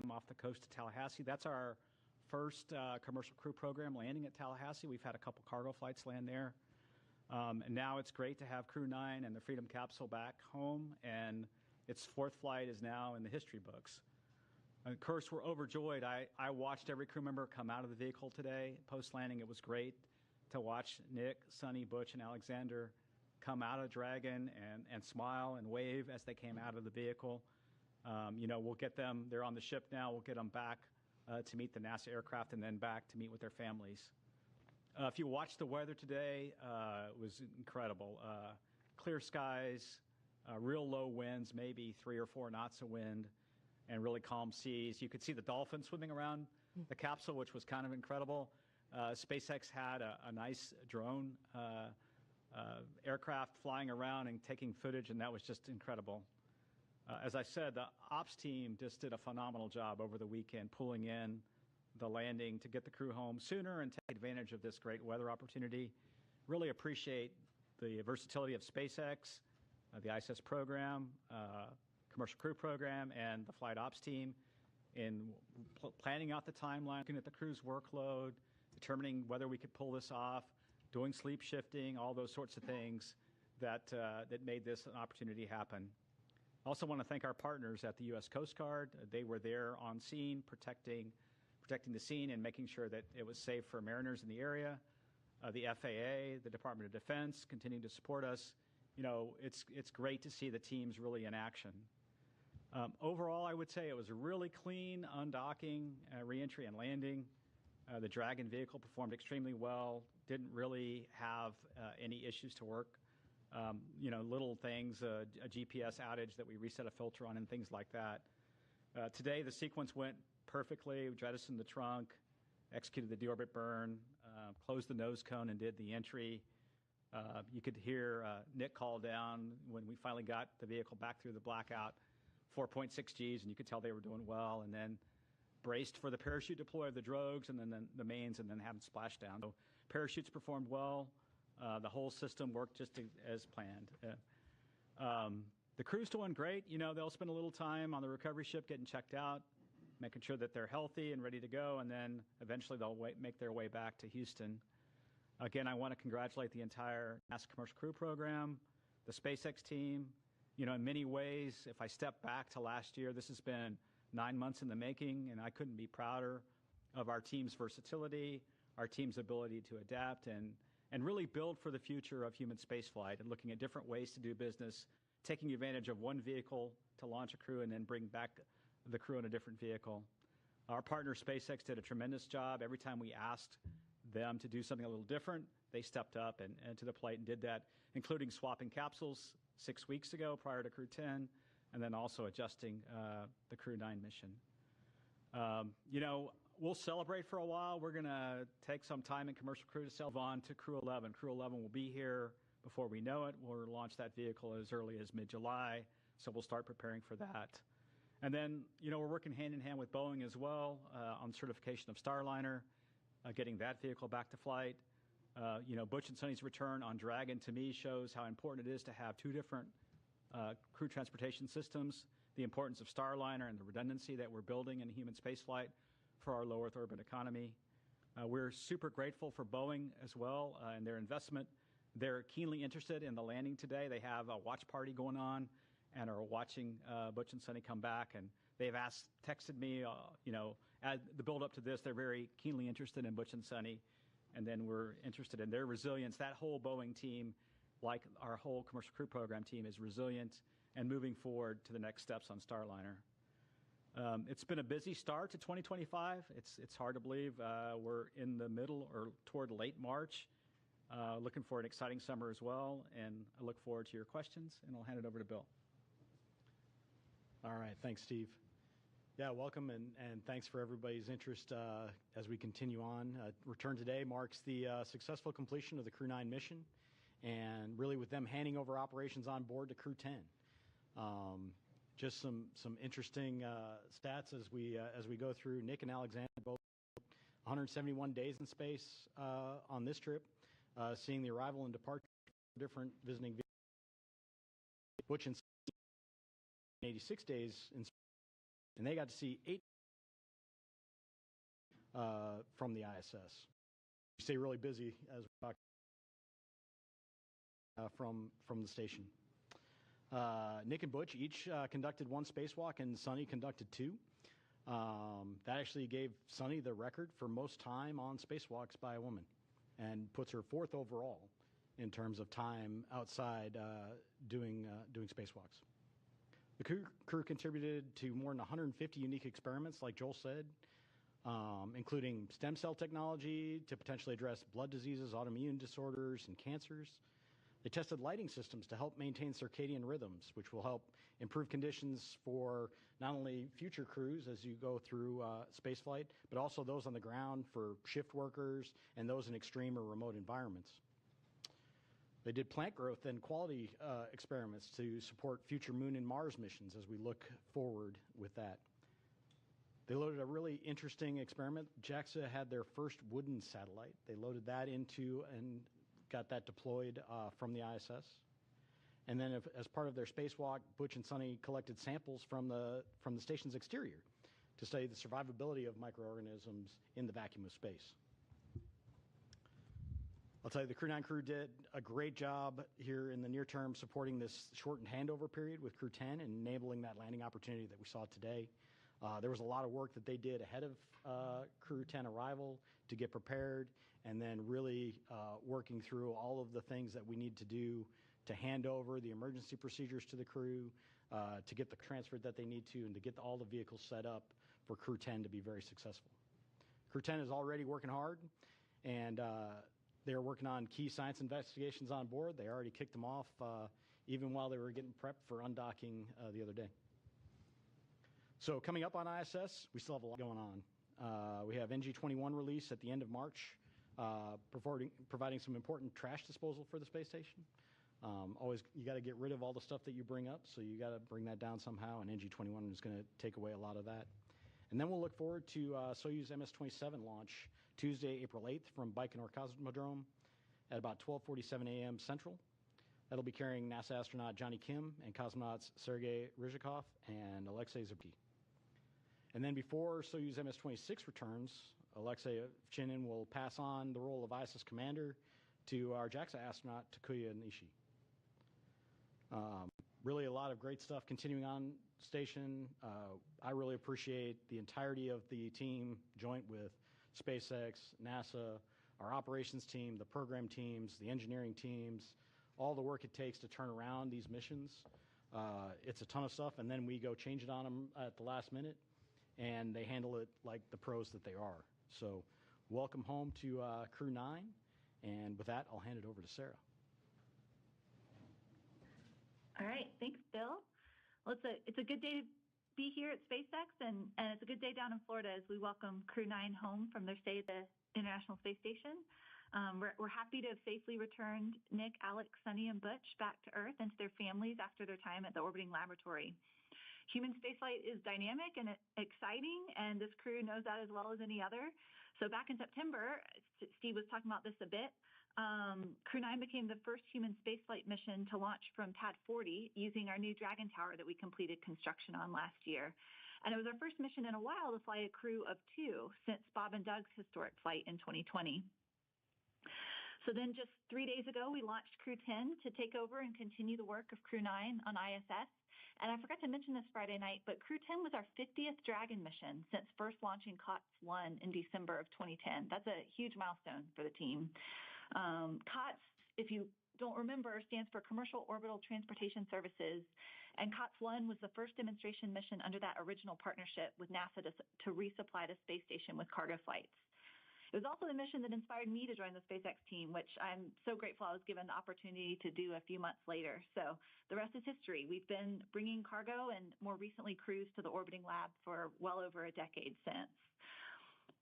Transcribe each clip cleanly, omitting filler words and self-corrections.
them off the coast of Tallahassee. That's our first commercial crew program landing at Tallahassee. We've had a couple cargo flights land there. And now it's great to have Crew 9 and the Freedom Capsule back home, and its fourth flight is now in the history books. Of course, we're overjoyed. I watched every crew member come out of the vehicle today. Post-landing, it was great to watch Nick, Sonny, Butch, and Alexander come out of Dragon and smile and wave as they came out of the vehicle. We'll get them, they're on the ship now, we'll get them back to meet the NASA aircraft and then back to meet with their families. If you watch the weather today, it was incredible. Clear skies, real low winds, maybe 3 or 4 knots of wind, and really calm seas. You could see the dolphins swimming around the capsule, which was kind of incredible. SpaceX had a nice drone aircraft flying around and taking footage, and that was just incredible. As I said, the ops team just did a phenomenal job over the weekend pulling in the landing to get the crew home sooner and take advantage of this great weather opportunity. Really appreciate the versatility of SpaceX, the ISS program, commercial crew program, and the flight ops team in planning out the timeline, looking at the crew's workload, determining whether we could pull this off, doing sleep shifting, all those sorts of things that made this an opportunity happen. I also want to thank our partners at the U.S. Coast Guard. They were there on scene, protecting the scene and making sure that it was safe for mariners in the area. The FAA, the Department of Defense, continuing to support us. It's great to see the teams really in action. Overall, I would say it was a really clean undocking, reentry, and landing. The Dragon vehicle performed extremely well, didn't really have any issues to work. Little things, a GPS outage that we reset a filter on and things like that. Today, the sequence went perfectly. We jettisoned the trunk, executed the deorbit burn, closed the nose cone, and did the entry. You could hear Nick call down when we finally got the vehicle back through the blackout, 4.6 Gs, and you could tell they were doing well, and then braced for the parachute deploy of the drogues and then the mains, and then have them splash down. So parachutes performed well. The whole system worked just as planned. The crew's doing great. They'll spend a little time on the recovery ship getting checked out, making sure that they're healthy and ready to go, and then eventually they'll make their way back to Houston. Again, I want to congratulate the entire NASA commercial crew program, the SpaceX team. In many ways, if I step back to last year, this has been 9 months in the making, and I couldn't be prouder of our team's versatility, our team's ability to adapt, and really build for the future of human spaceflight and looking at different ways to do business, taking advantage of one vehicle to launch a crew and then bring back the crew in a different vehicle. Our partner SpaceX did a tremendous job. Every time we asked them to do something a little different, they stepped up and to the plate and did that, including swapping capsules 6 weeks ago prior to Crew 10, and then also adjusting the Crew 9 mission. We'll celebrate for a while. We're going to take some time in commercial crew to sell on to Crew 11. Crew 11 will be here before we know it. We'll launch that vehicle as early as mid-July, so we'll start preparing for that. And then, we're working hand in hand with Boeing as well on certification of Starliner, getting that vehicle back to flight. Butch and Sonny's return on Dragon, to me, shows how important it is to have 2 different crew transportation systems, the importance of Starliner and the redundancy that we're building in human spaceflight for our low Earth orbit economy. We're super grateful for Boeing as well and their investment. They're keenly interested in the landing today. They have a watch party going on and are watching Butch and Sonny come back. And they've texted me, at the build up to this, they're very keenly interested in Butch and Sonny. And then we're interested in their resilience. That whole Boeing team, like our whole commercial crew program team, is resilient and moving forward to the next steps on Starliner. It's been a busy start to 2025. It's hard to believe we're in the middle or toward late March. Looking for an exciting summer as well, and I look forward to your questions, and I'll hand it over to Bill. All right, thanks, Steve. Yeah, welcome, and thanks for everybody's interest as we continue on. Return today marks the successful completion of the Crew 9 mission, and really with them handing over operations on board to Crew 10. Just some interesting stats as we go through. Nick and Alexander both 171 days in space on this trip, seeing the arrival and departure of different visiting vehicles. Butch and 86 days in space, and they got to see 8 from the ISS. We stay really busy as we talk from the station. Nick and Butch each conducted one spacewalk, and Sunny conducted two. That actually gave Sunny the record for most time on spacewalks by a woman, and puts her fourth overall in terms of time outside doing spacewalks. The crew contributed to more than 150 unique experiments, like Joel said, including stem cell technology to potentially address blood diseases, autoimmune disorders, and cancers. They tested lighting systems to help maintain circadian rhythms, which will help improve conditions for not only future crews as you go through spaceflight, but also those on the ground for shift workers and those in extreme or remote environments. They did plant growth and quality experiments to support future Moon and Mars missions as we look forward with that. They loaded a really interesting experiment. JAXA had their first wooden satellite. They loaded that into and got that deployed from the ISS. And then as part of their spacewalk, Butch and Sunny collected samples from the station's exterior to study the survivability of microorganisms in the vacuum of space. I'll tell you, the Crew 9 crew did a great job here in the near term supporting this shortened handover period with Crew 10 and enabling that landing opportunity that we saw today. There was a lot of work that they did ahead of Crew 10 arrival to get prepared, and then really working through all of the things that we need to do to hand over the emergency procedures to the crew, to get the transfer that they need to, and to get all the vehicles set up for Crew 10 to be very successful. Crew 10 is already working hard, and they're working on key science investigations on board. They already kicked them off even while they were getting prepped for undocking the other day. So coming up on ISS, we still have a lot going on. We have NG-21 release at the end of March, providing some important trash disposal for the space station. Always, you got to get rid of all the stuff that you bring up, so you got to bring that down somehow, and NG-21 is going to take away a lot of that. And then we'll look forward to Soyuz MS-27 launch Tuesday, April 8th from Baikonur Cosmodrome at about 12:47 a.m. Central. That'll be carrying NASA astronaut Johnny Kim and cosmonauts Sergei Ryzhikov and Alexei Zubky. And then before Soyuz MS-26 returns, Alexei Ovchinin will pass on the role of ISS commander to our JAXA astronaut Takuya Nishi. Really a lot of great stuff continuing on station. I really appreciate the entirety of the team, joint with SpaceX, NASA, our operations team, the program teams, the engineering teams, all the work it takes to turn around these missions. It's a ton of stuff, and then we go change it on them at the last minute, and they handle it like the pros that they are. So welcome home to Crew 9, and with that, I'll hand it over to Sarah. All right, thanks, Bill. Well, it's a good day to be here at SpaceX, and it's a good day down in Florida as we welcome Crew 9 home from their stay at the International Space Station. We're happy to have safely returned Nick, Alex, Sunny, and Butch back to Earth and to their families after their time at the orbiting laboratory. Human spaceflight is dynamic and exciting, and this crew knows that as well as any other. So back in September, Steve was talking about this a bit, Crew 9 became the first human spaceflight mission to launch from Pad 40 using our new Dragon Tower that we completed construction on last year. And it was our first mission in a while to fly a crew of 2 since Bob and Doug's historic flight in 2020. So then just 3 days ago, we launched Crew 10 to take over and continue the work of Crew 9 on ISS. And I forgot to mention this Friday night, but Crew 10 was our 50th Dragon mission since first launching COTS-1 in December of 2010. That's a huge milestone for the team. COTS, if you don't remember, stands for Commercial Orbital Transportation Services. And COTS-1 was the first demonstration mission under that original partnership with NASA to resupply the space station with cargo flights. It was also the mission that inspired me to join the SpaceX team, which I'm so grateful I was given the opportunity to do a few months later. So the rest is history. We've been bringing cargo and more recently crews to the orbiting lab for well over a decade since.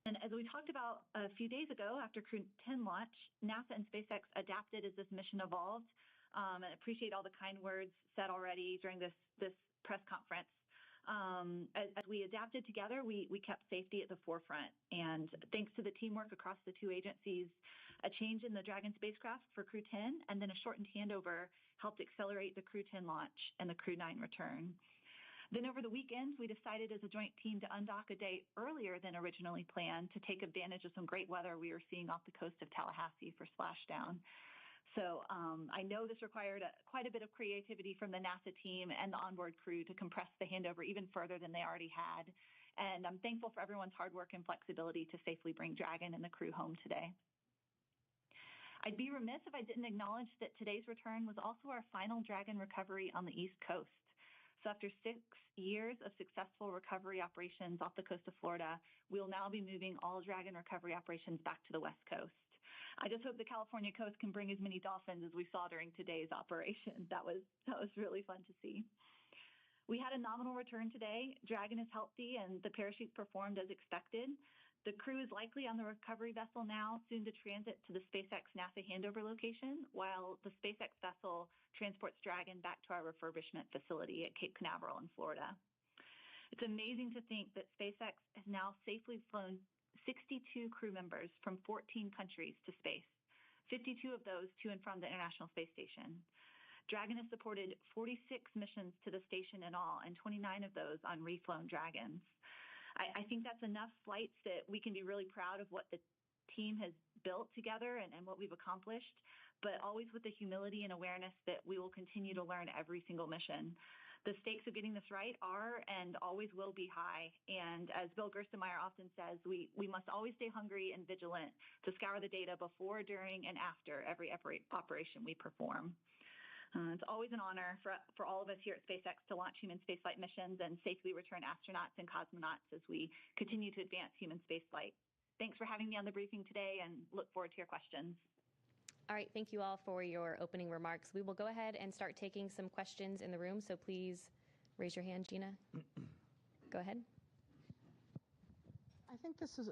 And as we talked about a few days ago after Crew 10 launch, NASA and SpaceX adapted as this mission evolved. And I appreciate all the kind words said already during this press conference. As we adapted together, we kept safety at the forefront. And thanks to the teamwork across the 2 agencies, a change in the Dragon spacecraft for Crew 10 and then a shortened handover helped accelerate the Crew 10 launch and the Crew 9 return. Then over the weekend, we decided as a joint team to undock a day earlier than originally planned to take advantage of some great weather we were seeing off the coast of Tallahassee for splashdown. So I know this required quite a bit of creativity from the NASA team and the onboard crew to compress the handover even further than they already had. And I'm thankful for everyone's hard work and flexibility to safely bring Dragon and the crew home today. I'd be remiss if I didn't acknowledge that today's return was also our final Dragon recovery on the East Coast. So after 6 years of successful recovery operations off the coast of Florida, we'll now be moving all Dragon recovery operations back to the West Coast. I just hope the California coast can bring as many dolphins as we saw during today's operation. That was really fun to see. We had a nominal return today. Dragon is healthy and the parachutes performed as expected. The crew is likely on the recovery vessel now, soon to transit to the SpaceX NASA handover location, while the SpaceX vessel transports Dragon back to our refurbishment facility at Cape Canaveral in Florida. It's amazing to think that SpaceX has now safely flown 62 crew members from 14 countries to space, 52 of those to and from the International Space Station. Dragon has supported 46 missions to the station in all, and 29 of those on reflown Dragons. I think that's enough flights that we can be really proud of what the team has built together and what we've accomplished, but always with the humility and awareness that we will continue to learn every single mission. The stakes of getting this right are and always will be high. And as Bill Gerstenmaier often says, we must always stay hungry and vigilant to scour the data before, during, and after every operation we perform. It's always an honor for all of us here at SpaceX to launch human spaceflight missions and safely return astronauts and cosmonauts as we continue to advance human spaceflight. Thanks for having me on the briefing today and look forward to your questions. All right, thank you all for your opening remarks. We will go ahead and start taking some questions in the room, so please raise your hand, Gina. Go ahead. I think this is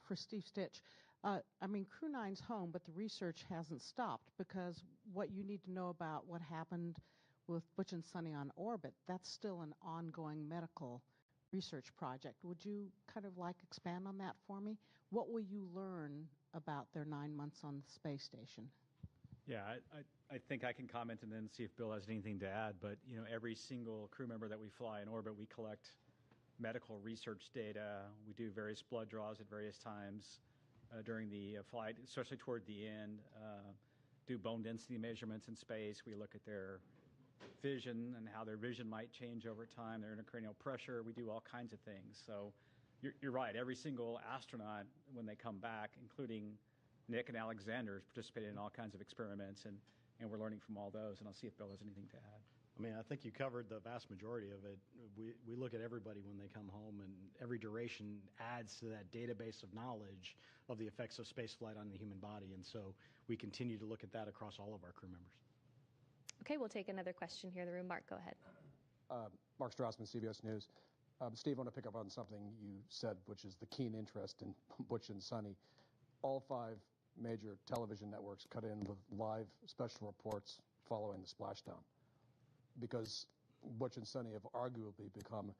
for Steve Stitch. Crew 9's home, but the research hasn't stopped, because what you need to know about what happened with Butch and Sunny on orbit, that's still an ongoing medical research project. Would you kind of expand on that for me? What will you learn about their 9 months on the space station? Yeah, I think I can comment and then see if Bill has anything to add. But, every single crew member that we fly in orbit, we collect medical research data. We do various blood draws at various times during the flight, especially toward the end. Do bone density measurements in space. We look at their vision and how their vision might change over time, their intracranial pressure. We do all kinds of things. So you're right. Every single astronaut, when they come back, including Nick and Alexander, has participated in all kinds of experiments, and we're learning from all those. And I'll see if Bill has anything to add. I think you covered the vast majority of it. We look at everybody when they come home, and every duration adds to that database of knowledge of the effects of spaceflight on the human body. And so we continue to look at that across all of our crew members. Okay, we'll take another question here in the room. Mark, go ahead. Mark Strassman, CBS News. Steve, I want to pick up on something you said, which is the keen interest in Butch and Sunny. All 5 major television networks cut in with live special reports following the splashdown, because Butch and Sunny have arguably become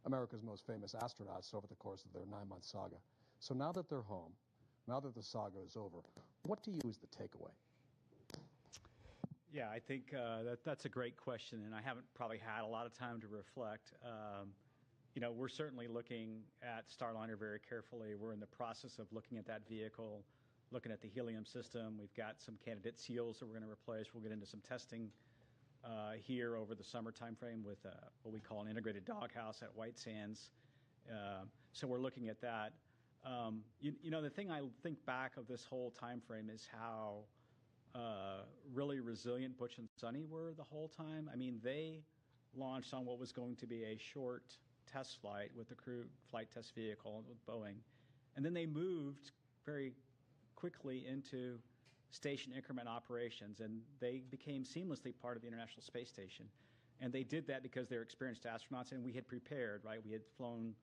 America's most famous astronauts over the course of their 9-month saga. So now that they're home, now that the saga is over, what to you is the takeaway? Yeah, I think that's a great question, and I haven't probably had a lot of time to reflect. We're certainly looking at Starliner very carefully. We're in the process of looking at that vehicle, looking at the helium system. We've got some candidate seals that we're going to replace. We'll get into some testing here over the summer timeframe with what we call an integrated doghouse at White Sands. So we're looking at that. The thing I think back of this whole timeframe is how really resilient Butch and Sunny were the whole time. They launched on what was going to be a short test flight with the crew flight test vehicle with Boeing. And then they moved very quickly into station increment operations, and they became seamlessly part of the International Space Station. And they did that because they're experienced astronauts, and we had prepared, right? We had flown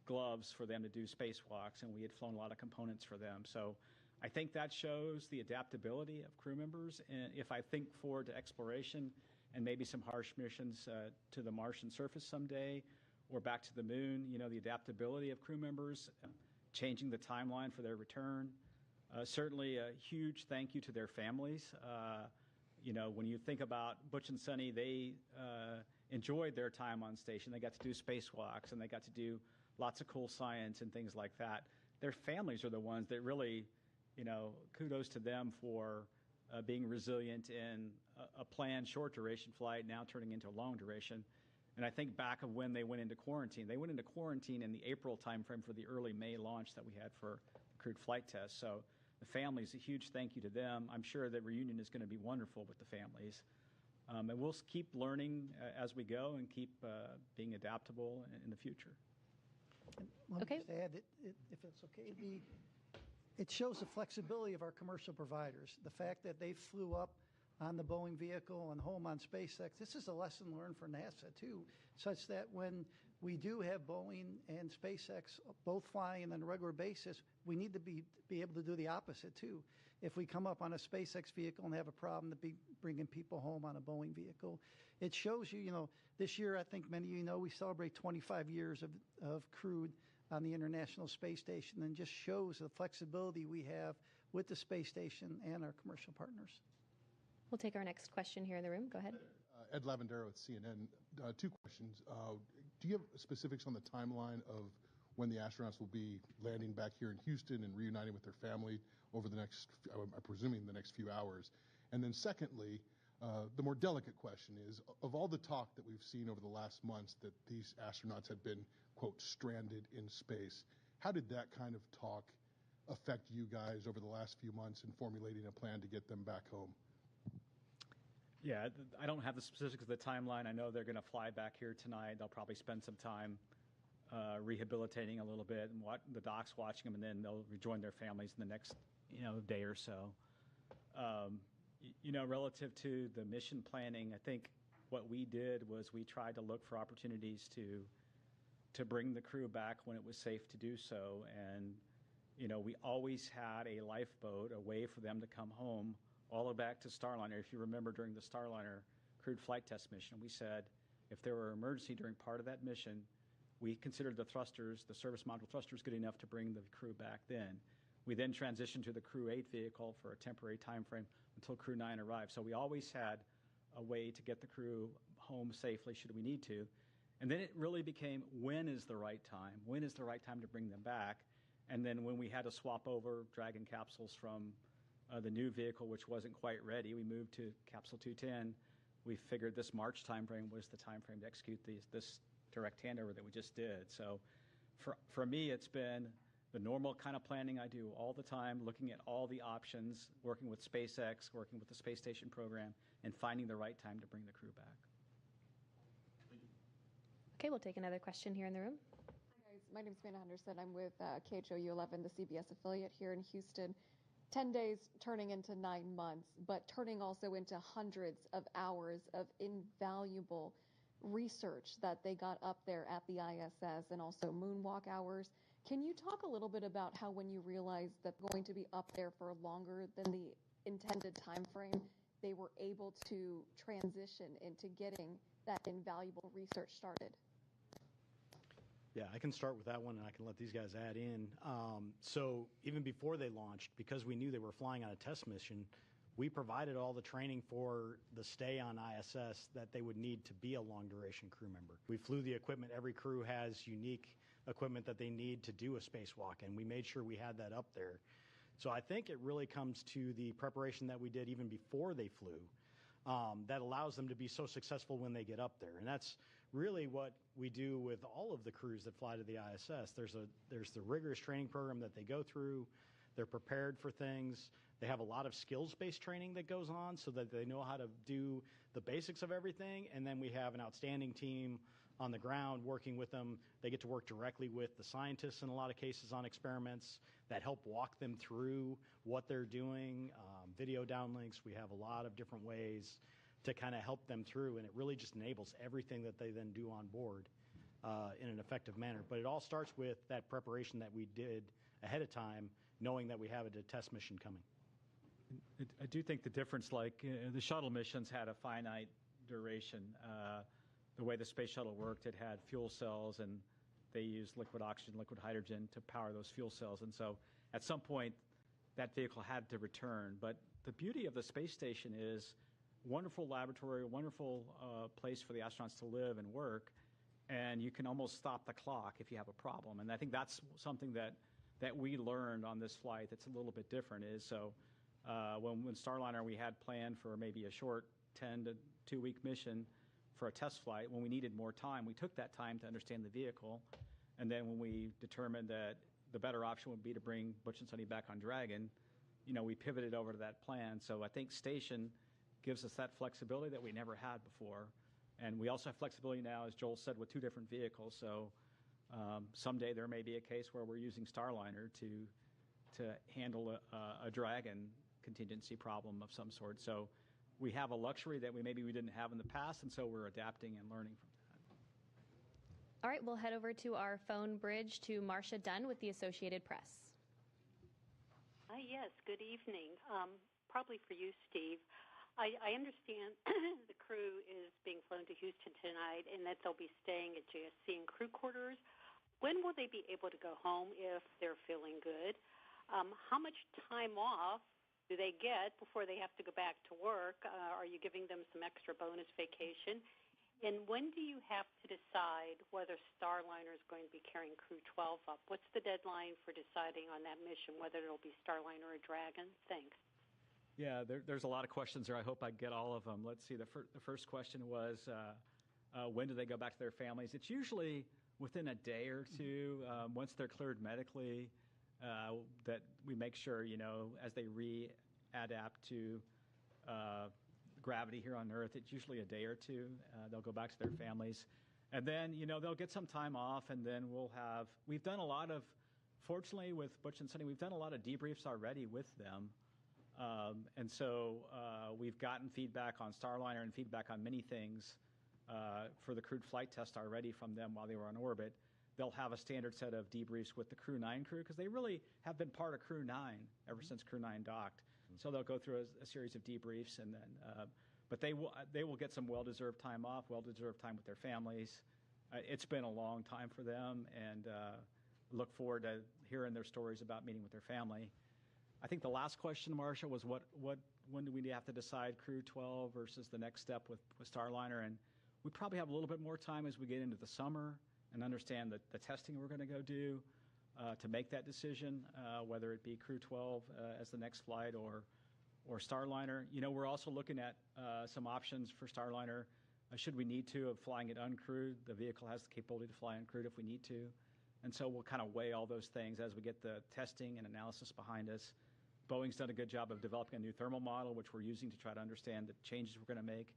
gloves for them to do spacewalks, and we had flown a lot of components for them. So I think that shows the adaptability of crew members. And if I think forward to exploration and maybe some harsh missions to the Martian surface someday or back to the moon, the adaptability of crew members, changing the timeline for their return. Certainly a huge thank you to their families. When you think about Butch and Sunny, they enjoyed their time on station. They got to do spacewalks, and they got to do lots of cool science and things like that. Their families are the ones that really, kudos to them for being resilient in a planned short duration flight now turning into a long duration. And I think back of when they went into quarantine. They went into quarantine in the April timeframe for the early May launch that we had for crewed flight tests. So the families, a huge thank you to them. I'm sure that reunion is going to be wonderful with the families. And we'll keep learning as we go and keep being adaptable in the future. Let me just add, if it's okay, it shows the flexibility of our commercial providers. The fact that they flew up on the Boeing vehicle and home on SpaceX, this is a lesson learned for NASA too, such that when we do have Boeing and SpaceX both flying on a regular basis, we need to be able to do the opposite too. If we come up on a SpaceX vehicle and have a problem, to be bringing people home on a Boeing vehicle. It shows you, this year, I think many of you know, we celebrate 25 years of crewed on the International Space Station, and just shows the flexibility we have with the space station and our commercial partners. We'll take our next question here in the room. Go ahead. Ed Lavandera with CNN. Two questions. Do you have specifics on the timeline of when the astronauts will be landing back here in Houston and reuniting with their family over the next, I'm presuming the next few hours? And then secondly, the more delicate question is, of all the talk that we've seen over the last months that these astronauts had been, quote, stranded in space, how did that kind of talk affect you guys over the last few months in formulating a plan to get them back home? Yeah, I don't have the specifics of the timeline. I know they're going to fly back here tonight. They'll probably spend some time rehabilitating a little bit, and the doc's watching them, and then they'll rejoin their families in the next day or so. Relative to the mission planning, I think what we did was we tried to look for opportunities to bring the crew back when it was safe to do so. And, we always had a lifeboat, a way for them to come home, all the way back to Starliner. If you remember during the Starliner crewed flight test mission, we said if there were an emergency during part of that mission, we considered the thrusters, the service module thrusters, good enough to bring the crew back then. We then transitioned to the Crew 8 vehicle for a temporary time frame until Crew 9 arrived. So we always had a way to get the crew home safely should we need to. And then it really became, when is the right time? When is the right time to bring them back? And then when we had to swap over Dragon capsules from the new vehicle, which wasn't quite ready, we moved to Capsule 210. We figured this March timeframe was the timeframe to execute this direct handover that we just did. So for me, it's been the normal kind of planning I do all the time, looking at all the options, working with SpaceX, working with the space station program, and finding the right time to bring the crew back. Okay, we'll take another question here in the room. Hi guys, my name is Amanda Henderson. I'm with KHOU 11, the CBS affiliate here in Houston. 10 days turning into 9 months, but turning also into hundreds of hours of invaluable research that they got up there at the ISS, and also moonwalk hours. Can you talk a little bit about how, when you realized that going to be up there for longer than the intended time frame, they were able to transition into getting that invaluable research started? Yeah, I can start with that one, and I can let these guys add in. So even before they launched, because we knew they were flying on a test mission, we provided all the training for the stay on ISS that they would need to be a long-duration crew member. We flew the equipment. Every crew has unique equipment that they need to do a spacewalk, and we made sure we had that up there. So I think it really comes to the preparation that we did even before they flew that allows them to be so successful when they get up there. And that's really what we do with all of the crews that fly to the ISS. There's the rigorous training program that they go through. They're prepared for things. They have a lot of skills-based training that goes on so that they know how to do the basics of everything. And then we have an outstanding team on the ground working with them. They get to work directly with the scientists in a lot of cases on experiments that help walk them through what they're doing, video downlinks. We have a lot of different ways to kind of help them through, and it really just enables everything that they then do on board in an effective manner. But it all starts with that preparation that we did ahead of time, knowing that we have a test mission coming. I do think the difference, like the shuttle missions had a finite duration. The way the space shuttle worked, it had fuel cells, and they used liquid oxygen, liquid hydrogen to power those fuel cells. And so at some point, that vehicle had to return. But the beauty of the space station is wonderful laboratory, a wonderful place for the astronauts to live and work, and you can almost stop the clock if you have a problem. And I think that's something that we learned on this flight that's a little bit different is, so when Starliner we had planned for maybe a short 10 to 2-week mission for a test flight, when we needed more time, we took that time to understand the vehicle. And then when we determined that the better option would be to bring Butch and Sonny back on Dragon, we pivoted over to that plan. So I think Station gives us that flexibility that we never had before. And we also have flexibility now, as Joel said, with 2 different vehicles. So someday there may be a case where we're using Starliner to handle a Dragon contingency problem of some sort. So we have a luxury that we didn't have in the past, and so we're adapting and learning from that. All right, we'll head over to our phone bridge to Marcia Dunn with the Associated Press. Yes, good evening. Probably for you, Steve. I understand the crew is being flown to Houston tonight and that they'll be staying at JSC and crew quarters. When will they be able to go home if they're feeling good? How much time off do they get before they have to go back to work? Are you giving them some extra bonus vacation? And when do you have to decide whether Starliner is going to be carrying Crew 12 up? What's the deadline for deciding on that mission, whether it'll be Starliner or Dragon? Thanks. Yeah, there's a lot of questions there. I hope I get all of them. Let's see. The first question was, when do they go back to their families? It's usually within a day or two, once they're cleared medically, that we make sure, as they readapt to gravity here on Earth, it's usually a day or two. They'll go back to their families. And then, they'll get some time off, and then we've done a lot of, fortunately with Butch and Sonny, we've done a lot of debriefs already with them. And so we've gotten feedback on Starliner and feedback on many things for the crewed flight test already from them while they were on orbit. They'll have a standard set of debriefs with the Crew 9 crew because they really have been part of Crew 9 ever since Crew 9 docked. So they'll go through a series of debriefs, and then, but they will get some well-deserved time off, well-deserved time with their families. It's been a long time for them, and look forward to hearing their stories about meeting with their family. I think the last question, Marcia, was when do we have to decide Crew 12 versus the next step with Starliner? And we probably have a little bit more time as we get into the summer and understand the testing we're going to go do to make that decision, whether it be Crew 12 as the next flight or Starliner. We're also looking at some options for Starliner. Should we need to, of flying it uncrewed, the vehicle has the capability to fly uncrewed if we need to. And so we'll kind of weigh all those things as we get the testing and analysis behind us. Boeing's done a good job of developing a new thermal model, which we're using to try to understand the changes we're going to make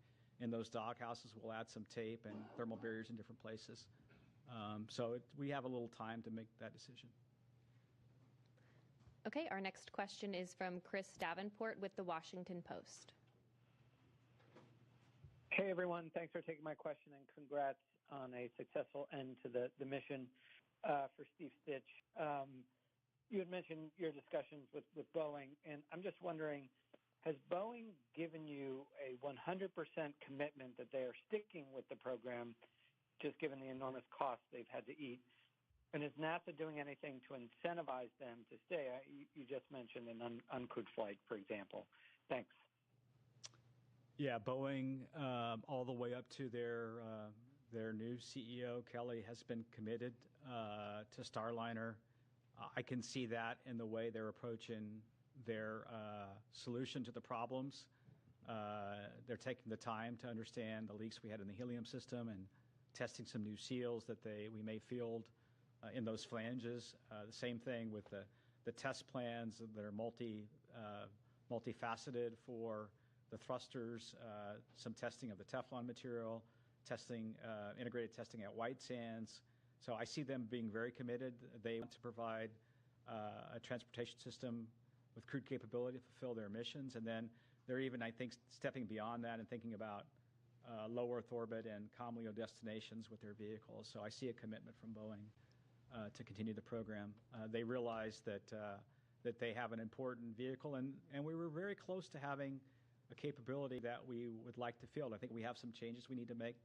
in those dog houses. We'll add some tape and thermal barriers in different places. So we have a little time to make that decision. Okay, our next question is from Chris Davenport with The Washington Post. Hey, everyone. Thanks for taking my question, and congrats on a successful end to the mission. For Steve Stitch, you had mentioned your discussions with Boeing, and I'm just wondering, has Boeing given you a 100% commitment that they are sticking with the program, just given the enormous costs they've had to eat? And is NASA doing anything to incentivize them to stay? You just mentioned an uncrewed flight, for example. Thanks. Yeah, Boeing, all the way up to their new CEO, Kelly, has been committed to Starliner. I can see that in the way they're approaching their solution to the problems. They're taking the time to understand the leaks we had in the helium system and testing some new seals that we may field in those flanges. The same thing with the test plans that are multifaceted for the thrusters, some testing of the Teflon material, integrated testing at White Sands. So I see them being very committed. They want to provide a transportation system with crewed capability to fulfill their missions. And then they're even, I think, stepping beyond that and thinking about low Earth orbit and COMLEO destinations with their vehicles. So I see a commitment from Boeing to continue the program. They realize that they have an important vehicle, and we were very close to having a capability that we would like to field. I think we have some changes we need to make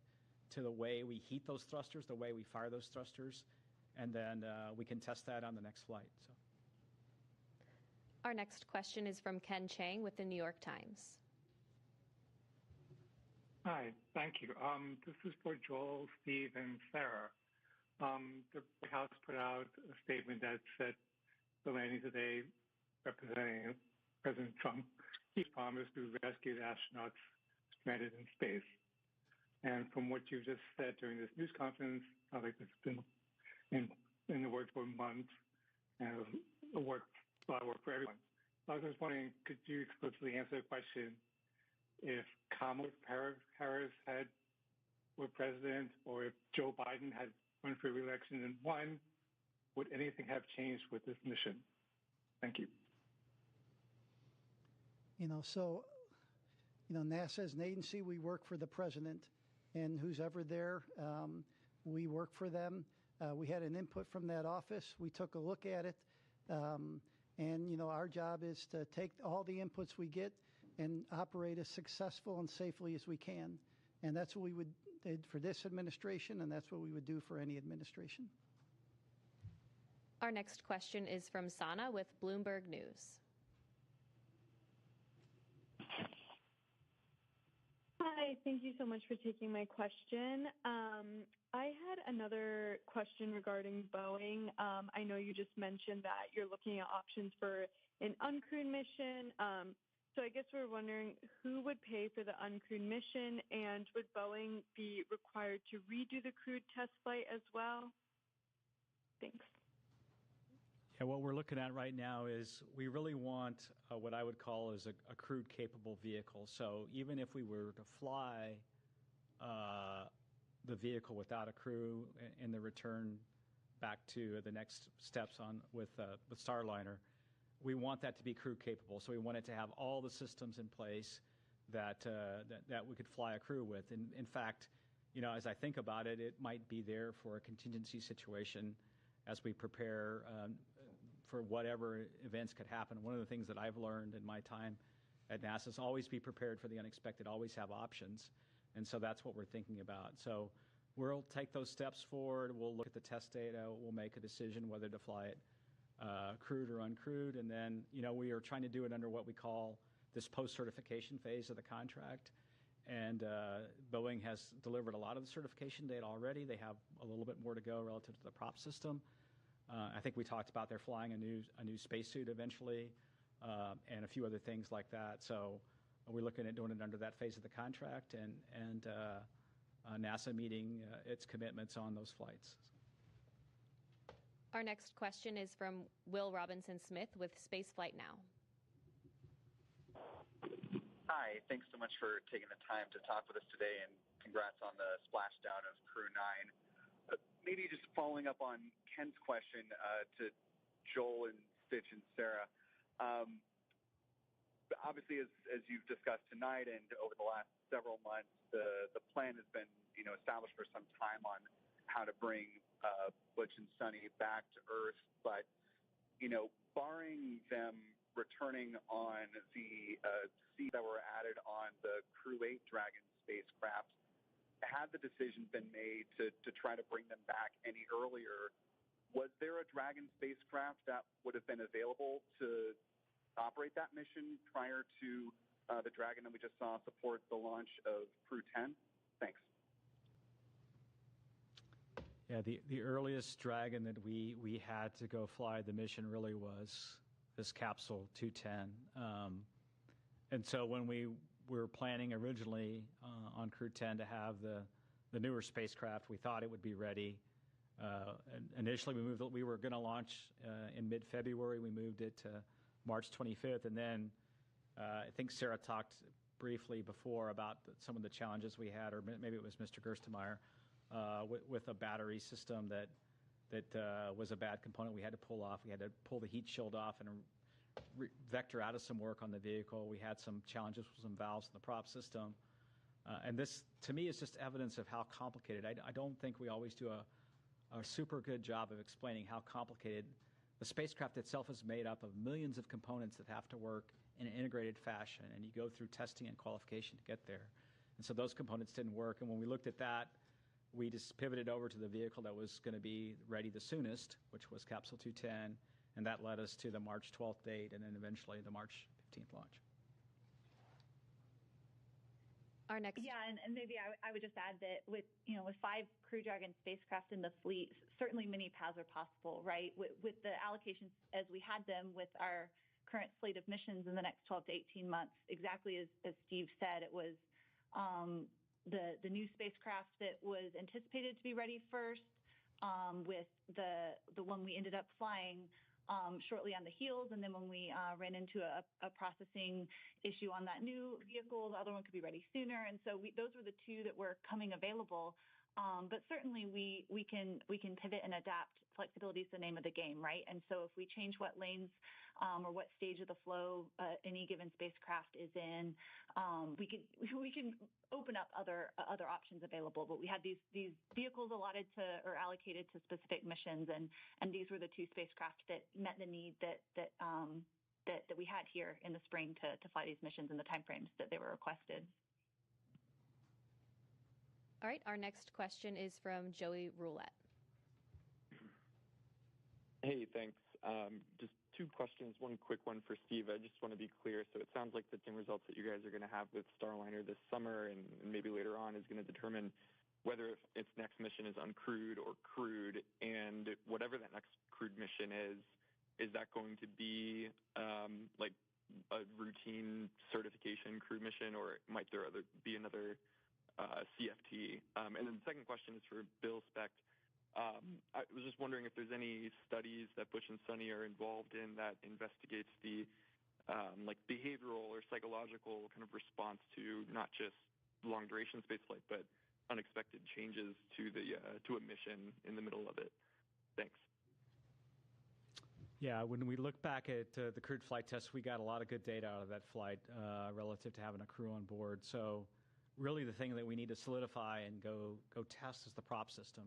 to the way we heat those thrusters, the way we fire those thrusters, and then we can test that on the next flight. So. Our next question is from Ken Chang with the New York Times. Hi, thank you. This is for Joel, Steve, and Sarah. The White House put out a statement that said the landing today, representing President Trump, he promised to rescue the astronauts stranded in space. And from what you just said during this news conference, sounds like it's been in the works for months and a lot of work for everyone. I was just wondering, could you explicitly answer the question if Kamala Harris were president, or if Joe Biden had run for re-election and won, would anything have changed with this mission? Thank you. NASA is an agency. We work for the president, and who's ever there, we work for them. We had an input from that office. We took a look at it, and our job is to take all the inputs we get and operate as successful and safely as we can. And that's what we would do for this administration, and that's what we would do for any administration. Our next question is from Sana with Bloomberg News. Hi, thank you so much for taking my question. I had another question regarding Boeing. I know you just mentioned that you're looking at options for an uncrewed mission. So I guess we're wondering who would pay for the uncrewed mission, and would Boeing be required to redo the crewed test flight as well? Thanks. Yeah, what we're looking at right now is we really want what I would call is a crewed capable vehicle. So even if we were to fly the vehicle without a crew in the return back to the next steps on with Starliner, we want that to be crew capable. So we want it to have all the systems in place that we could fly a crew with. In fact, as I think about it, it might be there for a contingency situation as we prepare for whatever events could happen. One of the things that I've learned in my time at NASA is always be prepared for the unexpected, always have options. And so that's what we're thinking about. So we'll take those steps forward. We'll look at the test data. We'll make a decision whether to fly it crewed or uncrewed. And then, we are trying to do it under what we call this post-certification phase of the contract. And Boeing has delivered a lot of the certification data already. They have a little bit more to go relative to the prop system. I think we talked about they're flying a new spacesuit eventually, and a few other things like that. So we're looking at doing it under that phase of the contract, and NASA meeting its commitments on those flights. Our next question is from Will Robinson-Smith with Spaceflight Now. Hi, thanks so much for taking the time to talk with us today, and congrats on the splashdown of Crew 9. Maybe just following up on Ken's question to Joel and Stitch and Sarah. Obviously, as you've discussed tonight and over the last several months, the plan has been established for some time on how to bring Butch and Sunny back to Earth. But, barring them returning on the seats that were added on the Crew 8 Dragon spacecraft, had the decision been made to try to bring them back any earlier, was there a Dragon spacecraft that would have been available to operate that mission prior to the Dragon that we just saw support the launch of Crew 10? Thanks. Yeah, the earliest Dragon that we had to go fly the mission really was this Capsule 210. And so when we were planning originally on Crew 10 to have the newer spacecraft, we thought it would be ready. Initially, we were going to launch in mid-February. We moved it to March 25th. And then I think Sarah talked briefly before about some of the challenges we had, or maybe it was Mr. Gerstenmaier, with a battery system that was a bad component we had to pull off. We had to pull the heat shield off and vector out of some work on the vehicle. We had some challenges with some valves in the prop system. And this, to me, is just evidence of how complicated. I don't think we always do a super good job of explaining how complicated the spacecraft itself is made up of millions of components that have to work in an integrated fashion. And you go through testing and qualification to get there. And so those components didn't work. And when we looked at that, we just pivoted over to the vehicle that was going to be ready the soonest, which was Capsule 210. And that led us to the March 12th date and then eventually the March 15th launch. Our next. Yeah, and maybe I would just add that with 5 Crew Dragon spacecraft in the fleet, certainly many paths are possible, right? With the allocations as we had them with our current slate of missions in the next 12 to 18 months, exactly as Steve said, it was the new spacecraft that was anticipated to be ready first, with the one we ended up flying shortly on the heels, and then when we ran into a processing issue on that new vehicle, the other one could be ready sooner, and so those were the 2 that were coming available. But certainly we can pivot and adapt. Flexibility is the name of the game, right? And so if we change what lanes or what stage of the flow any given spacecraft is in, we can open up other options available. But we had these vehicles allotted to or allocated to specific missions, and these were the 2 spacecraft that met the need that we had here in the spring to fly these missions in the timeframes that they were requested. All right, our next question is from Joey Roulette. Hey, thanks. Just 2 questions. One quick one for Steve. I just want to be clear. So it sounds like the team results that you guys are going to have with Starliner this summer and maybe later on is going to determine whether its next mission is uncrewed or crewed. And whatever that next crewed mission is that going to be like a routine certification crewed mission, or might there be another CFT? And then the second question is for Bill Specht. I was just wondering if there's any studies that Butch and Sunny are involved in that investigates the like behavioral or psychological kind of response to not just long duration spaceflight, but unexpected changes to a mission in the middle of it. Thanks. Yeah, when we look back at the crewed flight test, we got a lot of good data out of that flight relative to having a crew on board. So really the thing that we need to solidify and go test is the prop system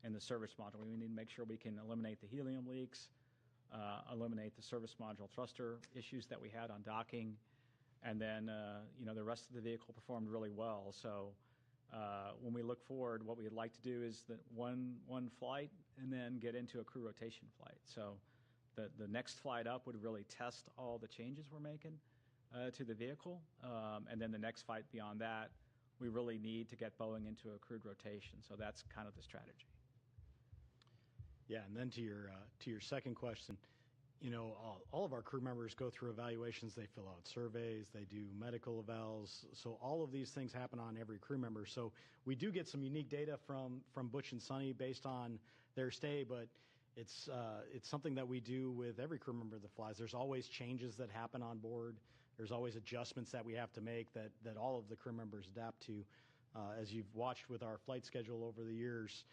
and the service module. We need to make sure we can eliminate the helium leaks, eliminate the service module thruster issues that we had on docking, and then the rest of the vehicle performed really well. So when we look forward, what we'd like to do is that one flight and then get into a crew rotation flight. So the next flight up would really test all the changes we're making to the vehicle, and then the next flight beyond that, we really need to get Boeing into a crewed rotation. So that's kind of the strategy. Yeah, and then to your second question, all of our crew members go through evaluations. They fill out surveys. They do medical evals. So all of these things happen on every crew member. So we do get some unique data from Butch and Sunny based on their stay, but it's something that we do with every crew member that flies. There's always changes that happen on board. There's always adjustments that we have to make that all of the crew members adapt to. As you've watched with our flight schedule over the years,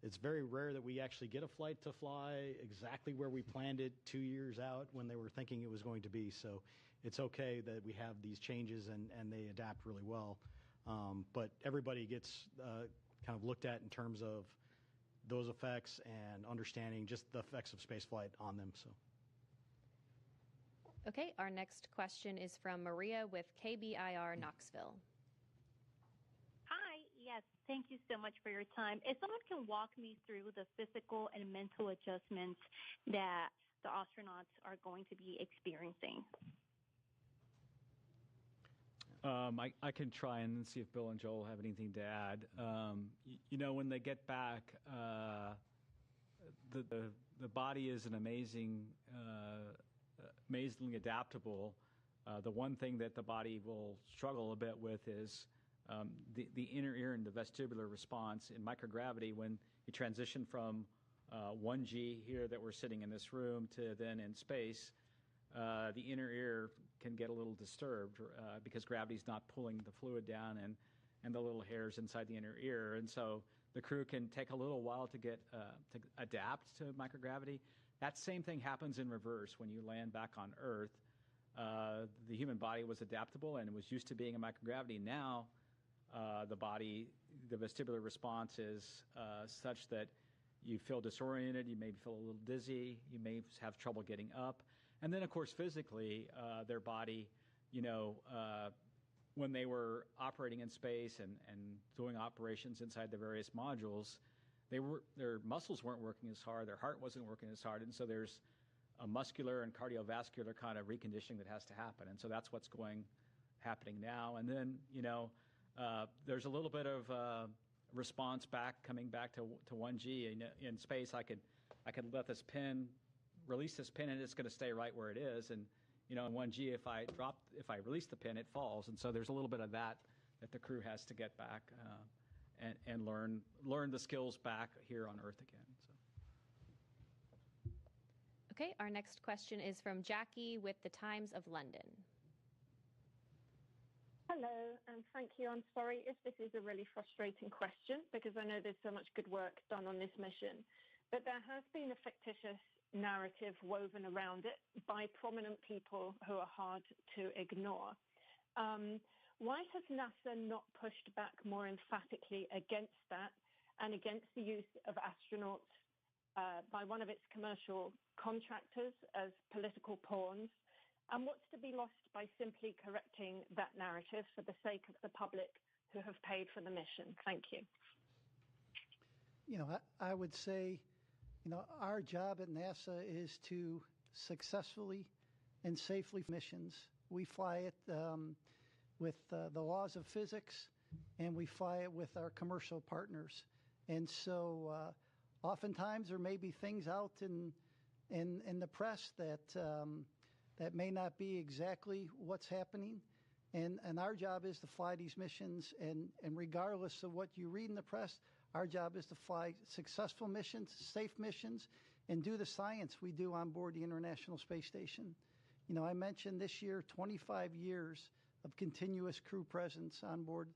it's very rare that we actually get a flight to fly exactly where we planned it 2 years out when they were thinking it was going to be. So it's okay that we have these changes and they adapt really well. But everybody gets kind of looked at in terms of those effects and understanding just the effects of spaceflight on them. So. Okay, our next question is from Maria with KBIR Knoxville. Hi, yes, thank you so much for your time. If someone can walk me through the physical and mental adjustments that the astronauts are going to be experiencing. I can try and see if Bill and Joel have anything to add. When they get back, the body is an amazingly adaptable. The one thing that the body will struggle a bit with is the inner ear and the vestibular response in microgravity. When you transition from 1G here that we're sitting in this room to then in space, the inner ear can get a little disturbed because gravity's not pulling the fluid down and the little hairs inside the inner ear. And so the crew can take a little while to adapt to microgravity. That same thing happens in reverse when you land back on Earth. The human body was adaptable and was used to being in microgravity. Now the vestibular response is such that you feel disoriented, you may feel a little dizzy, you may have trouble getting up. And then, of course, physically, their body, when they were operating in space and doing operations inside the various modules, their muscles weren't working as hard, their heart wasn't working as hard, and so there's a muscular and cardiovascular kind of reconditioning that has to happen. And so that's what's going happening now. And then, there's a little bit of response coming back to 1G. In space, I could release this pin, and it's going to stay right where it is. And in 1G, if I release the pin, it falls. And so there's a little bit of that the crew has to get back and learn the skills back here on Earth again. So. Okay, our next question is from Jackie with the Times of London. Hello, and thank you. I'm sorry if this is a really frustrating question because I know there's so much good work done on this mission, but there has been a fictitious narrative woven around it by prominent people who are hard to ignore. Why has NASA not pushed back more emphatically against that and against the use of astronauts by one of its commercial contractors as political pawns? And what's to be lost by simply correcting that narrative for the sake of the public who have paid for the mission? Thank you. I would say, our job at NASA is to successfully and safely missions. We fly it with the laws of physics, and we fly it with our commercial partners. And so oftentimes there may be things out in the press that may not be exactly what's happening. And our job is to fly these missions, and regardless of what you read in the press, our job is to fly successful missions, safe missions, and do the science we do on board the International Space Station. I mentioned this year 25 years of continuous crew presence on board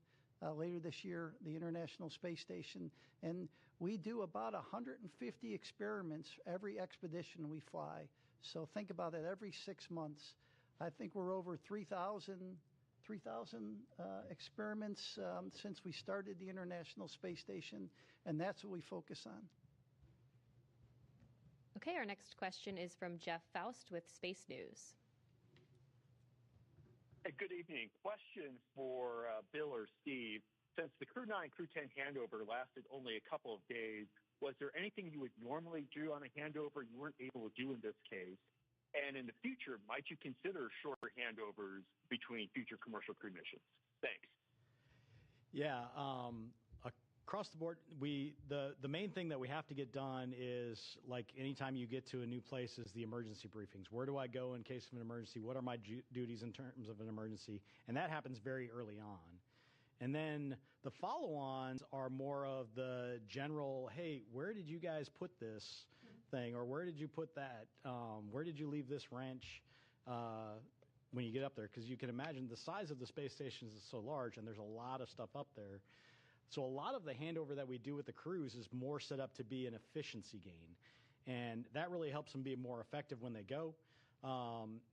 later this year, the International Space Station. And we do about 150 experiments every expedition we fly. So think about it, every 6 months. I think we're over 3,000 experiments since we started the International Space Station, and that's what we focus on. Okay, our next question is from Jeff Faust with Space News. Hey, good evening. Question for Bill or Steve. Since the Crew 9, Crew 10 handover lasted only a couple of days, was there anything you would normally do on a handover you weren't able to do in this case? And in the future, might you consider shorter handovers between future commercial crew missions? Thanks. Yeah, across the board, the main thing that we have to get done is, like anytime you get to a new place, is the emergency briefings. Where do I go in case of an emergency? What are my duties in terms of an emergency? And that happens very early on. And then the follow-ons are more of the general, hey, where did you guys put this thing? Or where did you put that? Where did you leave this wrench when you get up there? Because you can imagine the size of the space station is so large, and there's a lot of stuff up there. So a lot of the handover that we do with the crews is more set up to be an efficiency gain. And that really helps them be more effective when they go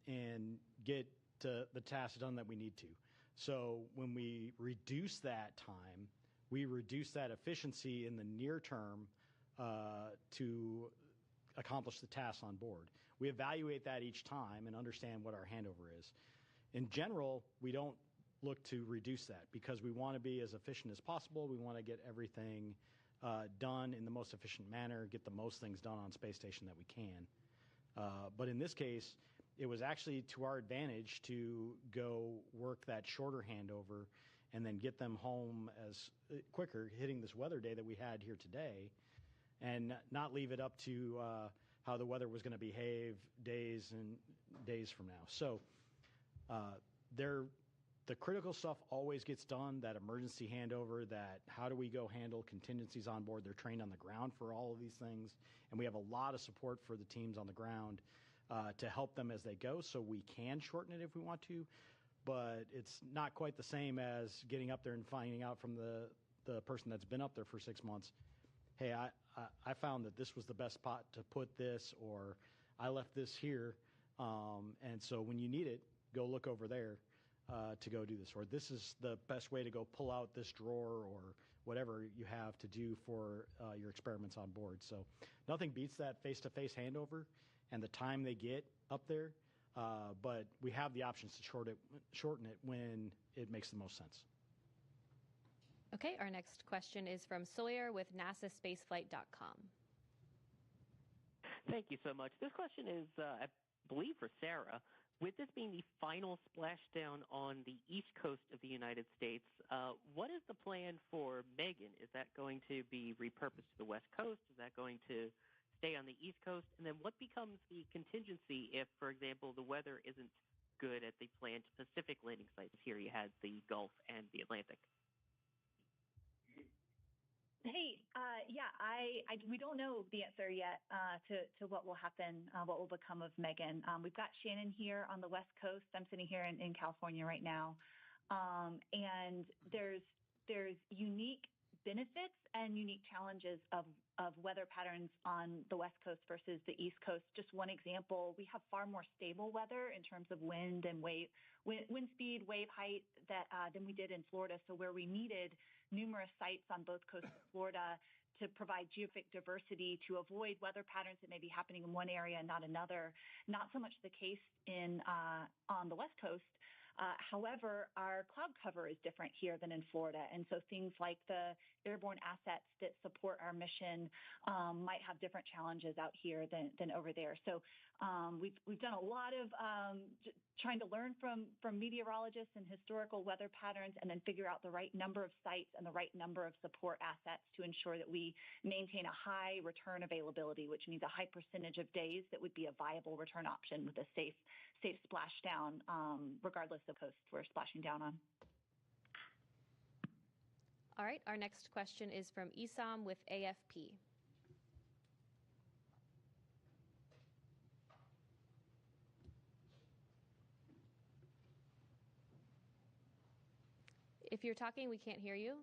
and get to the tasks done that we need to. So when we reduce that time, we reduce that efficiency in the near term to accomplish the tasks on board. We evaluate that each time and understand what our handover is. In general, we don't look to reduce that because we want to be as efficient as possible. We want to get everything done in the most efficient manner, get the most things done on space station that we can. But in this case, it was actually to our advantage to go work that shorter handover and then get them home as quicker, hitting this weather day that we had here today, and not leave it up to how the weather was going to behave days and days from now. So the critical stuff always gets done, that emergency handover, that how do we go handle contingencies on board. They're trained on the ground for all of these things, and we have a lot of support for the teams on the ground to help them as they go, so we can shorten it if we want to, but it's not quite the same as getting up there and finding out from the person that's been up there for 6 months, hey, I found that this was the best spot to put this, or I left this here, and so when you need it, go look over there to go do this, or this is the best way to go pull out this drawer, or whatever you have to do for your experiments on board. So nothing beats that face-to-face handover and the time they get up there, but we have the options to shorten it when it makes the most sense. Okay, our next question is from Sawyer with NASASpaceflight.com. Thank you so much. This question is, I believe, for Sarah. with this being the final splashdown on the east coast of the United States, what is the plan for Megan? Is that going to be repurposed to the west coast? Is that going to stay on the east coast? And then what becomes the contingency if, for example, the weather isn't good at the planned Pacific landing sites? Here you had the Gulf and the Atlantic. Hey, we don't know the answer yet to what will happen, what will become of Megan. We've got Shannon here on the West Coast. I'm sitting here in California right now, and there's unique benefits and unique challenges of weather patterns on the West Coast versus the East Coast. Just one example, we have far more stable weather in terms of wind and wind speed, wave height than we did in Florida. So where we needed numerous sites on both coasts of Florida to provide geographic diversity to avoid weather patterns that may be happening in one area and not another, not so much the case on the West Coast. However, our cloud cover is different here than in Florida. And so things like the airborne assets that support our mission might have different challenges out here than over there. So we've done a lot of trying to learn from meteorologists and historical weather patterns and then figure out the right number of sites and the right number of support assets to ensure that we maintain a high return availability, which means a high percentage of days that would be a viable return option with a safe splashdown, regardless of coast we're splashing down on. All right, our next question is from Isam with AFP. If you're talking, we can't hear you.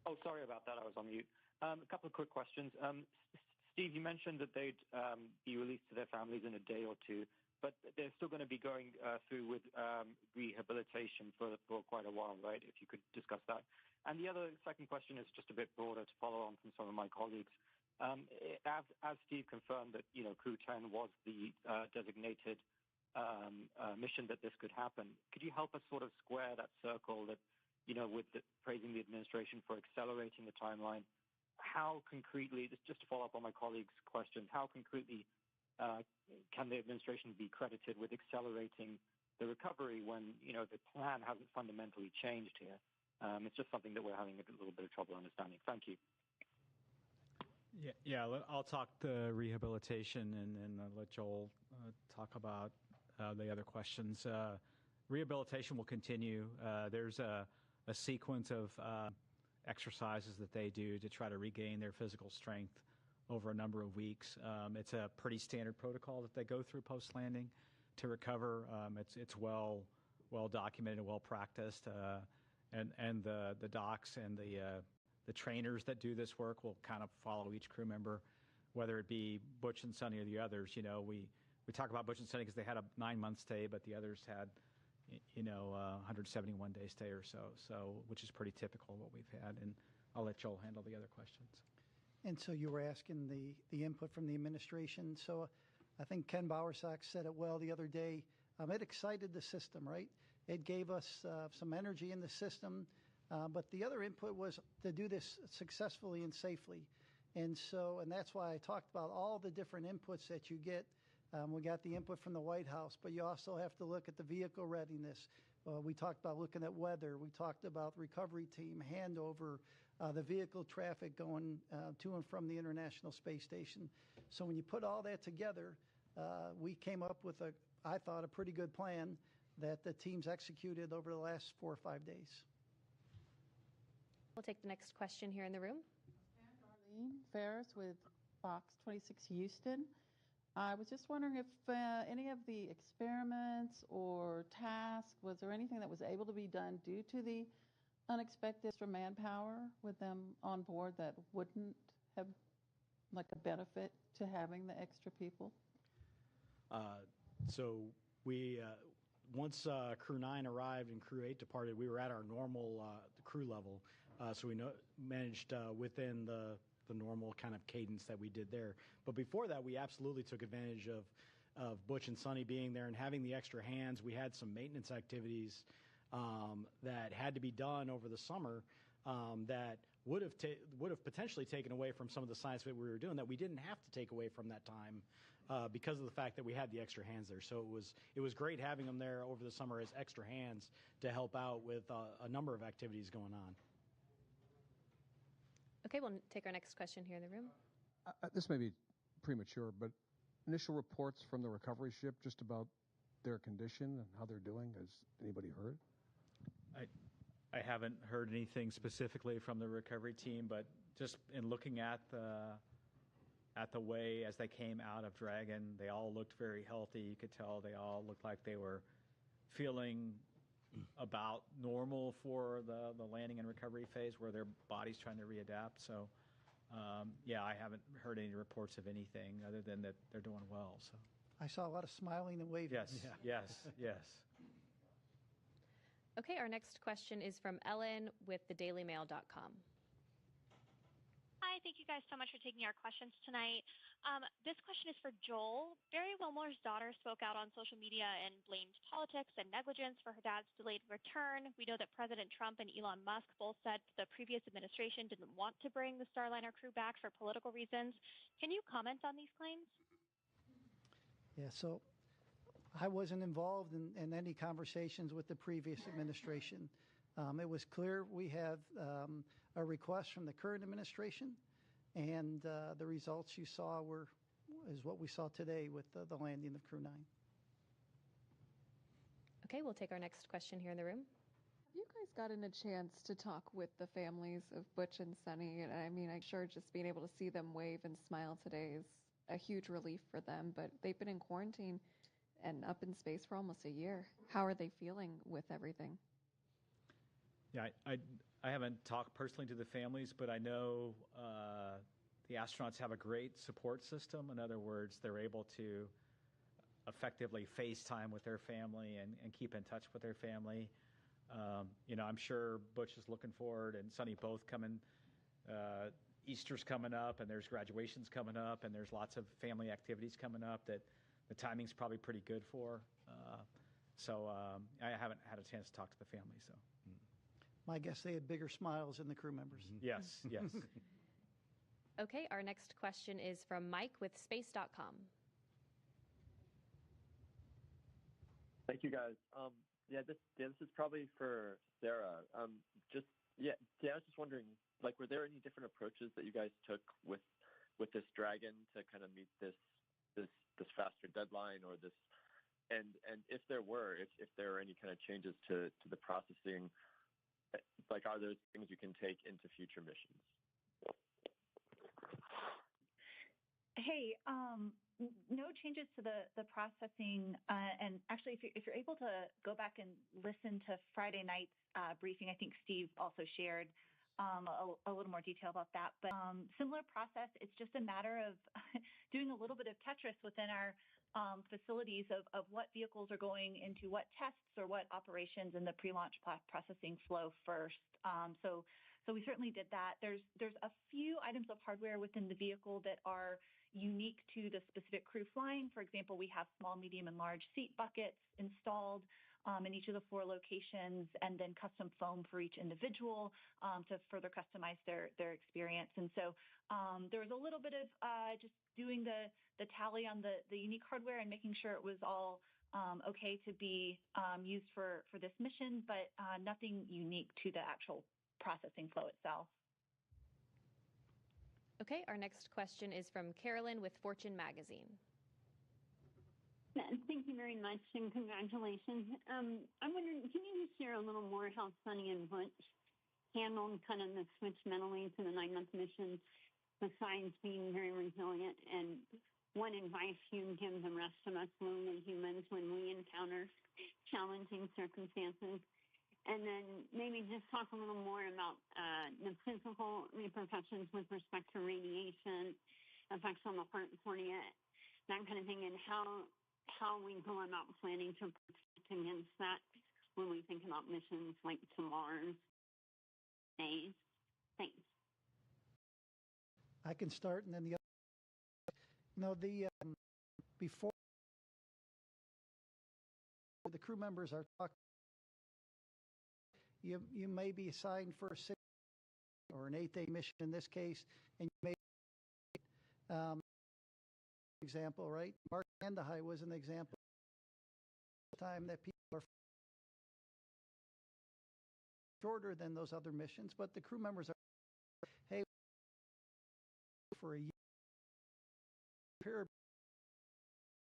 Oh, sorry about that. I was on mute. A couple of quick questions. Steve, you mentioned that they'd be released to their families in a day or two, but they're still going to be going through with rehabilitation for quite a while, right? If you could discuss that. And the second question is just a bit broader to follow on from some of my colleagues. As Steve confirmed that, Crew 10 was the designated mission that this could happen, could you help us sort of square that circle that, with praising the administration for accelerating the timeline? How concretely, just to follow up on my colleagues' questions, how concretely can the administration be credited with accelerating the recovery when, the plan hasn't fundamentally changed here? It's just something that we're having a little bit of trouble understanding. Thank you. Yeah, I'll talk the rehabilitation and I'll let Joel talk about the other questions. Rehabilitation will continue. There's a sequence of exercises that they do to try to regain their physical strength over a number of weeks. It's a pretty standard protocol that they go through post-landing to recover. It's well documented, well practiced, and the docs and the trainers that do this work will kind of follow each crew member, whether it be Butch and Sunny or the others. We talk about Butch and Sunny because they had a 9-month stay, but the others had 171-day stay or so, which is pretty typical of what we've had. And I'll let Joel handle the other questions. And so you were asking the input from the administration. So I think Ken Bowersock said it well the other day. It excited the system, right? It gave us some energy in the system. But the other input was to do this successfully and safely. And that's why I talked about all the different inputs that you get. We got the input from the White House, but you also have to look at the vehicle readiness. We talked about looking at weather. We talked about recovery team, handover, the vehicle traffic going to and from the International Space Station. So when you put all that together, we came up with, I thought, a pretty good plan that the teams executed over the last 4 or 5 days. We'll take the next question here in the room. Darlene Ferris with Fox 26 Houston. I was just wondering if any of the experiments or tasks, was there anything that was able to be done due to the unexpected extra manpower with them on board that wouldn't have like a benefit to having the extra people? So we, once Crew 9 arrived and Crew 8 departed, we were at our normal crew level. So we managed within the normal kind of cadence that we did there. But before that, we absolutely took advantage of Butch and Sunny being there and having the extra hands. We had some maintenance activities that had to be done over the summer that would have potentially taken away from some of the science that we were doing that we didn't have to take away from that time because of the fact that we had the extra hands there. So it was great having them there over the summer as extra hands to help out with a number of activities going on. Okay, we'll take our next question here in the room. This may be premature, but initial reports from the recovery ship just about their condition and how they're doing. Has anybody heard? I haven't heard anything specifically from the recovery team, but just in looking at the way as they came out of Dragon, they all looked very healthy. You could tell they all looked like they were feeling about normal for the landing and recovery phase where their body's trying to readapt. So, yeah, I haven't heard any reports of anything other than that they're doing well. So I saw a lot of smiling and waving. yes, yes. Okay, our next question is from Ellen with thedailymail.com. Hi, thank you guys so much for taking our questions tonight. This question is for Joel. Barry Wilmore's daughter spoke out on social media and blamed politics and negligence for her dad's delayed return. We know that President Trump and Elon Musk both said the previous administration didn't want to bring the Starliner crew back for political reasons. Can you comment on these claims? Yeah, so I wasn't involved in any conversations with the previous administration. It was clear we have a request from the current administration, and the results you saw is what we saw today with the landing of Crew 9. Okay, we'll take our next question here in the room. Have you guys gotten a chance to talk with the families of Butch and Sunny? And I mean, I'm sure just being able to see them wave and smile today is a huge relief for them, but they've been in quarantine and up in space for almost a year. How are they feeling with everything? Yeah, I haven't talked personally to the families, but I know the astronauts have a great support system. In other words, they're able to effectively FaceTime with their family and keep in touch with their family. I'm sure Butch is looking forward, and Sunny both coming. Easter's coming up, and there's graduations coming up, and there's lots of family activities coming up that the timing's probably pretty good for. So I haven't had a chance to talk to the family. So My guess they had bigger smiles than the crew members. yes, yes. Okay, our next question is from Mike with space.com. Thank you, guys. This is probably for Sarah. I was just wondering, were there any different approaches that you guys took with this Dragon to kind of meet this faster deadline, or this, and if there were any kind of changes to the processing, are those things you can take into future missions? Hey, no changes to the processing. And actually, if you're able to go back and listen to Friday night's briefing, I think Steve also shared a little more detail about that. But similar process, it's just a matter of doing a little bit of Tetris within our facilities of what vehicles are going into what tests or what operations in the pre-launch processing flow first. So we certainly did that. There's a few items of hardware within the vehicle that are unique to the specific crew flying. For example, we have small, medium, and large seat buckets installed in each of the 4 locations, and then custom foam for each individual to further customize their experience. And so there was a little bit of just doing the tally on the unique hardware and making sure it was all okay to be used for this mission, but nothing unique to the actual processing flow itself. Okay, our next question is from Carolyn with Fortune Magazine. Thank you very much, and congratulations. I'm wondering, can you just share a little more how Sunny and Butch handled kind of the switch mentally to the 9-month mission, besides being very resilient, and what advice you give the rest of us lonely humans when we encounter challenging circumstances? And then maybe just talk a little more about the physical repercussions with respect to radiation, effects on the heart and cornea, that kind of thing, and how we go about planning to protect against that when we think about missions like to Mars. Thanks. I can start, and then the other. Before the crew members are talking, you may be assigned for a or an 8-day mission in this case, and you made example, right? Mark Andahai was an example of the time that people are shorter than those other missions, but the crew members are, hey, for a year period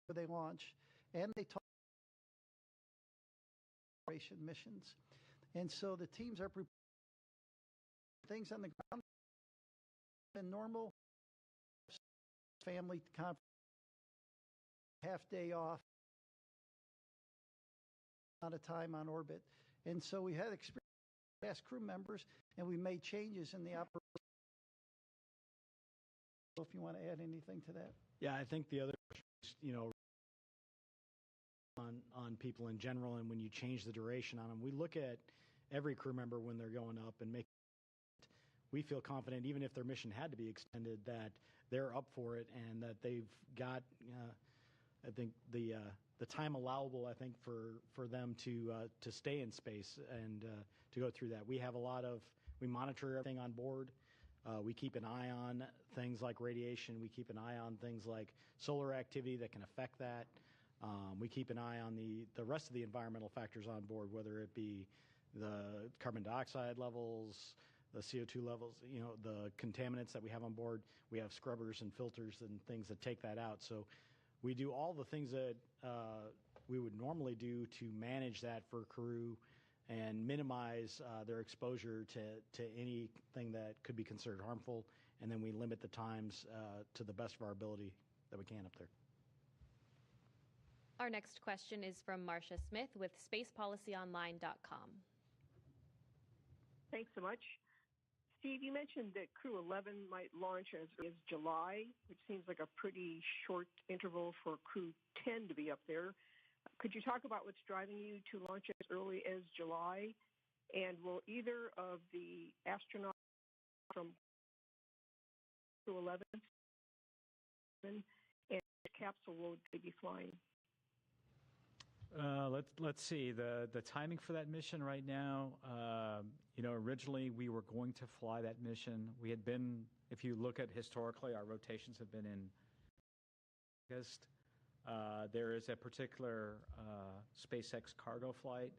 where they launch, and they talk missions. And so the teams are preparing things on the ground and normal family conference, half day off, amount of time on orbit. And so we had experience past crew members, and we made changes in the operation. If you want to add anything to that. Yeah, I think the other, on people in general, and when you change the duration on them, we look at every crew member when they're going up and we feel confident, even if their mission had to be extended, that they're up for it and that they've got, I think, the time allowable, I think, for them to stay in space and to go through that. We monitor everything on board. We keep an eye on things like radiation. We keep an eye on things like solar activity that can affect that. We keep an eye on the rest of the environmental factors on board, whether it be the carbon dioxide levels, the CO2 levels, the contaminants that we have on board. We have scrubbers and filters and things that take that out. So we do all the things that we would normally do to manage that for crew and minimize their exposure to anything that could be considered harmful. And then we limit the times to the best of our ability that we can up there. Our next question is from Marcia Smith with spacepolicyonline.com. Thanks so much. Steve, you mentioned that Crew 11 might launch as early as July, which seems like a pretty short interval for Crew 10 to be up there. Could you talk about what's driving you to launch as early as July? And will either of the astronauts from Crew 11 and which capsule will they be flying? Let's see the timing for that mission right now. Originally we were going to fly that mission. We had been, if you look at historically, our rotations have been in August. There is a particular SpaceX cargo flight,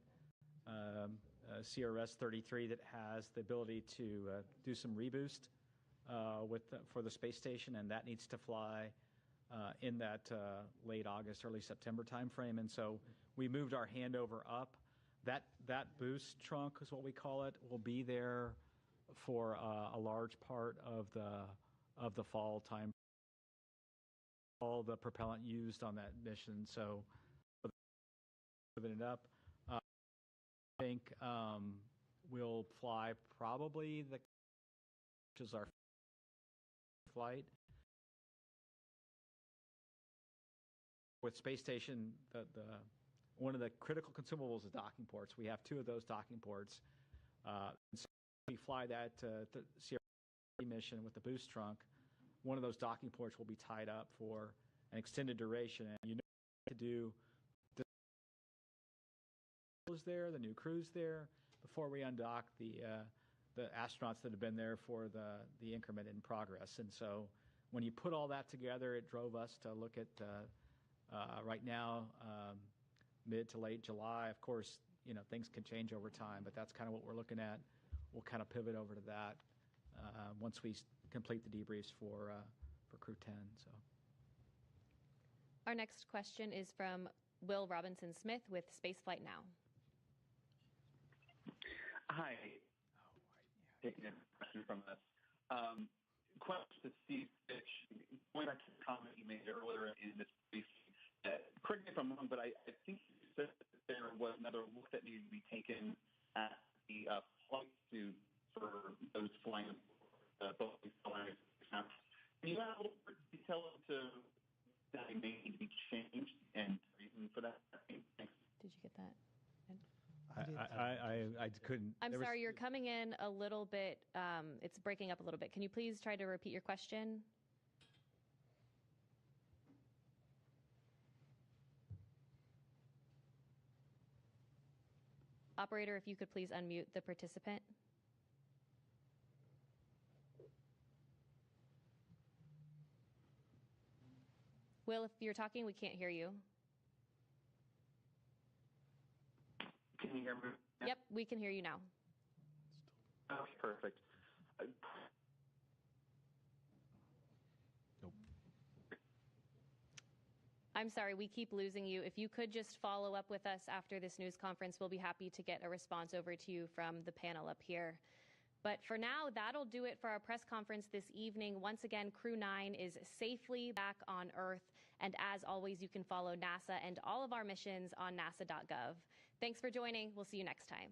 CRS-33, that has the ability to do some reboost for the space station, and that needs to fly in that late August, early September timeframe. And so we moved our handover up. That boost trunk is what we call it, will be there for a large part of the fall time. All the propellant used on that mission, so moving it up. I think we'll fly probably which is our flight. With space station, one of the critical consumables is docking ports. We have 2 of those docking ports. So we fly that CRS mission with the boost trunk. One of those docking ports will be tied up for an extended duration. And to do the new crews there before we undock the astronauts that have been there for the increment in progress. And so when you put all that together, it drove us to look at right now, mid to late July. Of course, things can change over time, but that's kind of what we're looking at. We'll kind of pivot over to that once we complete the debriefs for Crew 10. So, our next question is from Will Robinson-Smith with Spaceflight Now. Hi. Taking a question from us. Question to Steve Fitch. Going back to the comment you made earlier in this briefing, correct me if I'm wrong, but I think you said that there was another look that needed to be taken at the flight suit for those flying both these flyers. Can you add a little more detail into that may need to be changed and reason for that? Thanks. Did you get that? I couldn't. I'm sorry, you're coming in a little bit, it's breaking up a little bit. Can you please try to repeat your question? Operator, if you could please unmute the participant. Will, if you're talking, we can't hear you. Can you hear me? Yep, we can hear you now. Okay, perfect. I'm sorry, we keep losing you. If you could just follow up with us after this news conference, we'll be happy to get a response over to you from the panel up here. But for now, that'll do it for our press conference this evening. Once again, Crew 9 is safely back on Earth. And as always, you can follow NASA and all of our missions on nasa.gov. Thanks for joining. We'll see you next time.